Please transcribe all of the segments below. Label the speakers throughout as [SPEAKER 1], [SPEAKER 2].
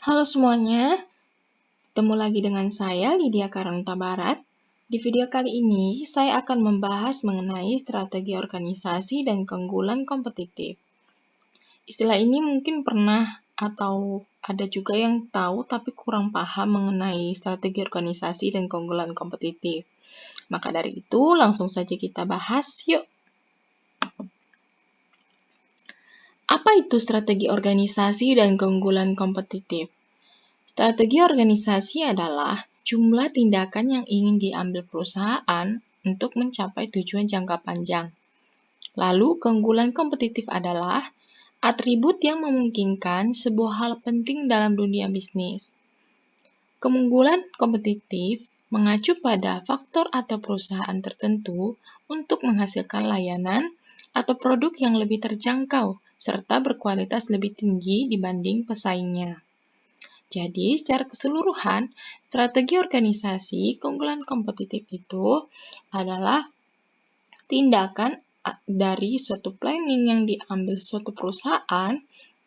[SPEAKER 1] Halo semuanya, ketemu lagi dengan saya Lydia Karanata Barat. Di video kali ini, saya akan membahas mengenai strategi organisasi dan keunggulan kompetitif. Istilah ini mungkin pernah atau ada juga yang tahu tapi kurang paham mengenai strategi organisasi dan keunggulan kompetitif. Maka dari itu, langsung saja kita bahas yuk. Apa itu strategi organisasi dan keunggulan kompetitif? Strategi organisasi adalah jumlah tindakan yang ingin diambil perusahaan untuk mencapai tujuan jangka panjang. Lalu, keunggulan kompetitif adalah atribut yang memungkinkan sebuah hal penting dalam dunia bisnis. Keunggulan kompetitif mengacu pada faktor atau perusahaan tertentu untuk menghasilkan layanan atau produk yang lebih terjangkau serta berkualitas lebih tinggi dibanding pesaingnya. Jadi, secara keseluruhan, strategi organisasi keunggulan kompetitif itu adalah tindakan dari suatu planning yang diambil suatu perusahaan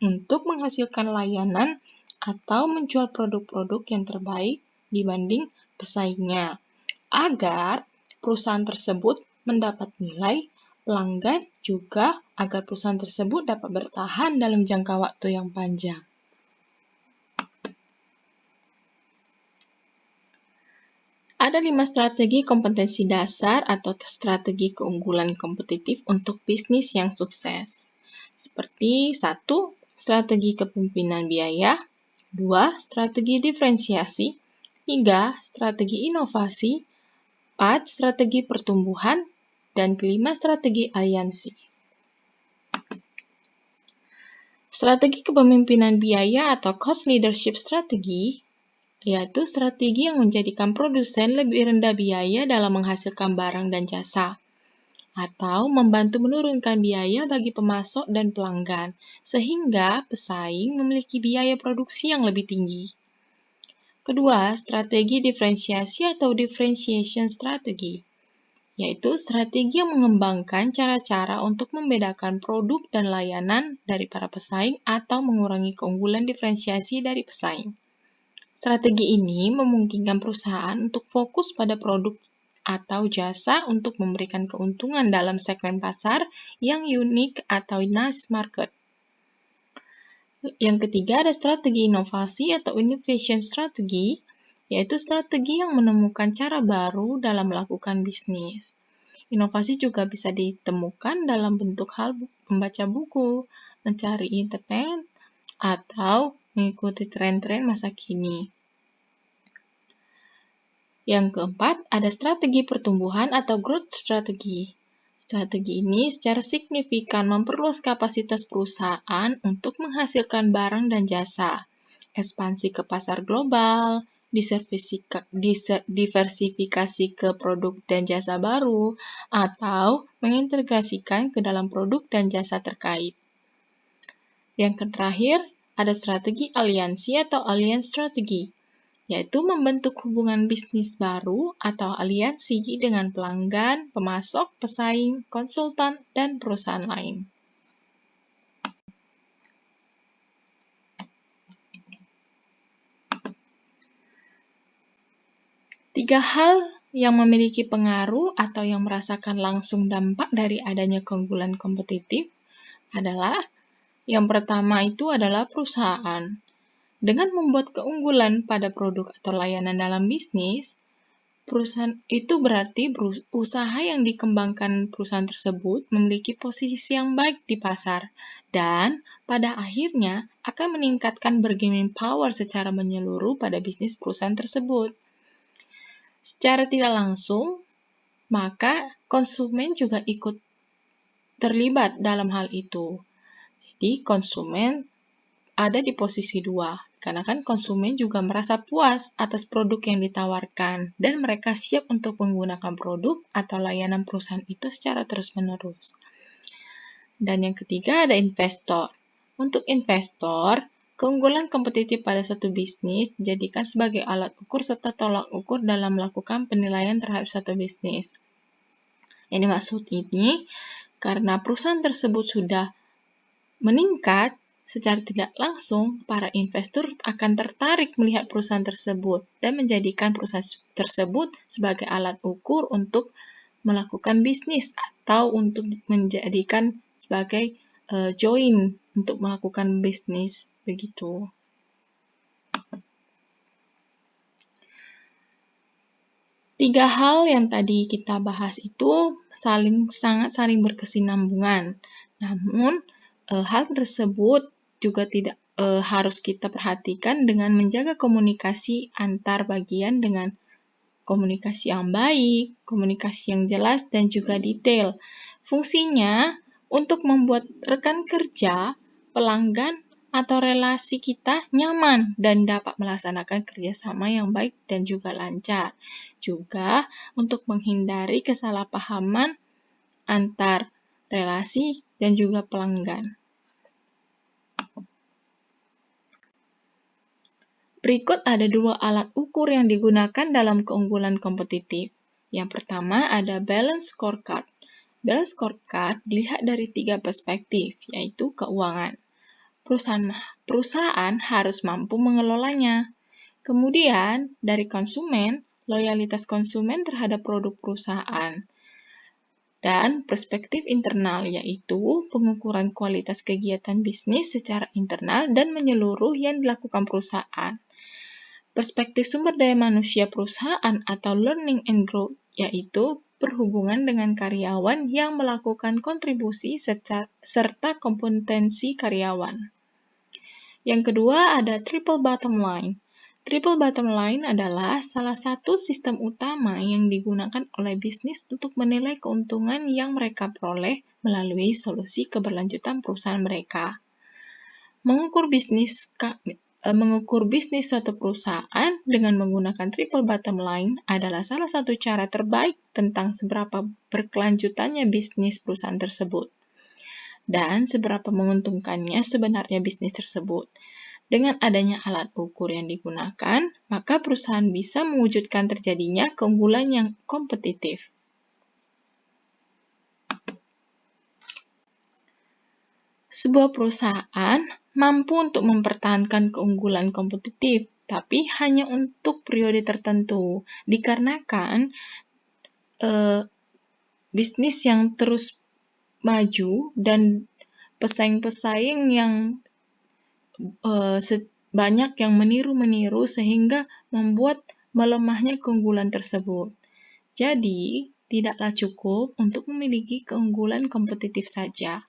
[SPEAKER 1] untuk menghasilkan layanan atau menjual produk-produk yang terbaik dibanding pesaingnya, agar perusahaan tersebut mendapat nilai pelanggan juga agar perusahaan tersebut dapat bertahan dalam jangka waktu yang panjang. Ada 5 strategi kompetensi dasar atau strategi keunggulan kompetitif untuk bisnis yang sukses. Seperti 1. Strategi kepemimpinan biaya, 2. Strategi diferensiasi, 3. Strategi inovasi, 4. Strategi pertumbuhan, dan kelima strategi aliansi. Strategi kepemimpinan biaya atau cost leadership strategy yaitu strategi yang menjadikan produsen lebih rendah biaya dalam menghasilkan barang dan jasa, atau membantu menurunkan biaya bagi pemasok dan pelanggan, sehingga pesaing memiliki biaya produksi yang lebih tinggi. Kedua, strategi diferensiasi atau differentiation strategy, yaitu strategi yang mengembangkan cara-cara untuk membedakan produk dan layanan dari para pesaing atau mengurangi keunggulan diferensiasi dari pesaing. Strategi ini memungkinkan perusahaan untuk fokus pada produk atau jasa untuk memberikan keuntungan dalam segmen pasar yang unik atau niche market. Yang ketiga ada strategi inovasi atau innovation strategy, yaitu strategi yang menemukan cara baru dalam melakukan bisnis. Inovasi juga bisa ditemukan dalam bentuk hal membaca buku, mencari internet, atau mengikuti tren-tren masa kini. Yang keempat, ada strategi pertumbuhan atau growth strategy. Strategi ini secara signifikan memperluas kapasitas perusahaan untuk menghasilkan barang dan jasa, ekspansi ke pasar global, diversifikasi ke produk dan jasa baru, atau mengintegrasikan ke dalam produk dan jasa terkait. Yang terakhir, ada strategi aliansi atau alliance strategy, yaitu membentuk hubungan bisnis baru atau aliansi dengan pelanggan, pemasok, pesaing, konsultan, dan perusahaan lain. Tiga hal yang memiliki pengaruh atau yang merasakan langsung dampak dari adanya keunggulan kompetitif adalah yang pertama itu adalah perusahaan. Dengan membuat keunggulan pada produk atau layanan dalam bisnis, perusahaan itu berarti usaha yang dikembangkan perusahaan tersebut memiliki posisi yang baik di pasar dan pada akhirnya akan meningkatkan bargaining power secara menyeluruh pada bisnis perusahaan tersebut. Secara tidak langsung, maka konsumen juga ikut terlibat dalam hal itu. Jadi konsumen ada di posisi 2, karena kan konsumen juga merasa puas atas produk yang ditawarkan dan mereka siap untuk menggunakan produk atau layanan perusahaan itu secara terus-menerus. Dan yang ketiga ada investor. Untuk investor, keunggulan kompetitif pada suatu bisnis dijadikan sebagai alat ukur serta tolak ukur dalam melakukan penilaian terhadap suatu bisnis. Yang dimaksud ini, karena perusahaan tersebut sudah meningkat secara tidak langsung, para investor akan tertarik melihat perusahaan tersebut dan menjadikan perusahaan tersebut sebagai alat ukur untuk melakukan bisnis atau untuk menjadikan sebagai join untuk melakukan bisnis, begitu. Tiga hal yang tadi kita bahas itu sangat saling berkesinambungan. Namun, hal tersebut juga tidak harus kita perhatikan dengan menjaga komunikasi antar bagian dengan komunikasi yang baik, komunikasi yang jelas, dan juga detail. Fungsinya untuk membuat rekan kerja, pelanggan, atau relasi kita nyaman dan dapat melaksanakan kerjasama yang baik dan juga lancar. Juga untuk menghindari kesalahpahaman antar relasi dan juga pelanggan. Berikut ada dua alat ukur yang digunakan dalam keunggulan kompetitif. Yang pertama ada balance scorecard. Balance scorecard dilihat dari tiga perspektif, yaitu keuangan. Perusahaan harus mampu mengelolanya. Kemudian, dari konsumen, loyalitas konsumen terhadap produk perusahaan. Dan perspektif internal, yaitu pengukuran kualitas kegiatan bisnis secara internal dan menyeluruh yang dilakukan perusahaan. Perspektif sumber daya manusia perusahaan atau learning and growth, yaitu berhubungan dengan karyawan yang melakukan kontribusi serta kompetensi karyawan. Yang kedua ada triple bottom line. Triple bottom line adalah salah satu sistem utama yang digunakan oleh bisnis untuk menilai keuntungan yang mereka peroleh melalui solusi keberlanjutan perusahaan mereka. Mengukur bisnis suatu perusahaan dengan menggunakan triple bottom line adalah salah satu cara terbaik tentang seberapa berkelanjutannya bisnis perusahaan tersebut dan seberapa menguntungkannya sebenarnya bisnis tersebut. Dengan adanya alat ukur yang digunakan, maka perusahaan bisa mewujudkan terjadinya keunggulan yang kompetitif. Sebuah perusahaan mampu untuk mempertahankan keunggulan kompetitif, tapi hanya untuk periode tertentu, dikarenakan bisnis yang terus maju dan pesaing-pesaing yang banyak yang meniru sehingga membuat melemahnya keunggulan tersebut. Jadi, tidaklah cukup untuk memiliki keunggulan kompetitif saja.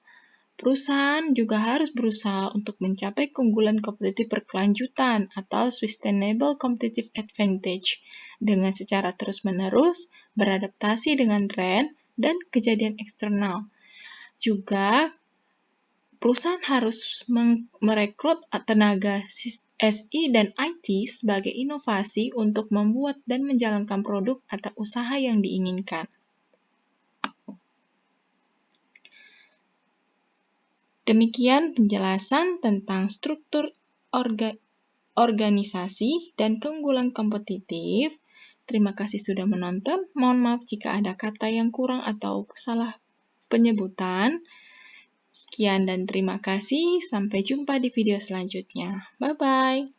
[SPEAKER 1] Perusahaan juga harus berusaha untuk mencapai keunggulan kompetitif berkelanjutan atau sustainable competitive advantage dengan secara terus-menerus beradaptasi dengan tren dan kejadian eksternal. Juga, perusahaan harus merekrut tenaga SI dan IT sebagai inovasi untuk membuat dan menjalankan produk atau usaha yang diinginkan. Demikian penjelasan tentang struktur organisasi dan keunggulan kompetitif. Terima kasih sudah menonton. Mohon maaf jika ada kata yang kurang atau salah penyebutan. Sekian dan terima kasih. Sampai jumpa di video selanjutnya. Bye-bye.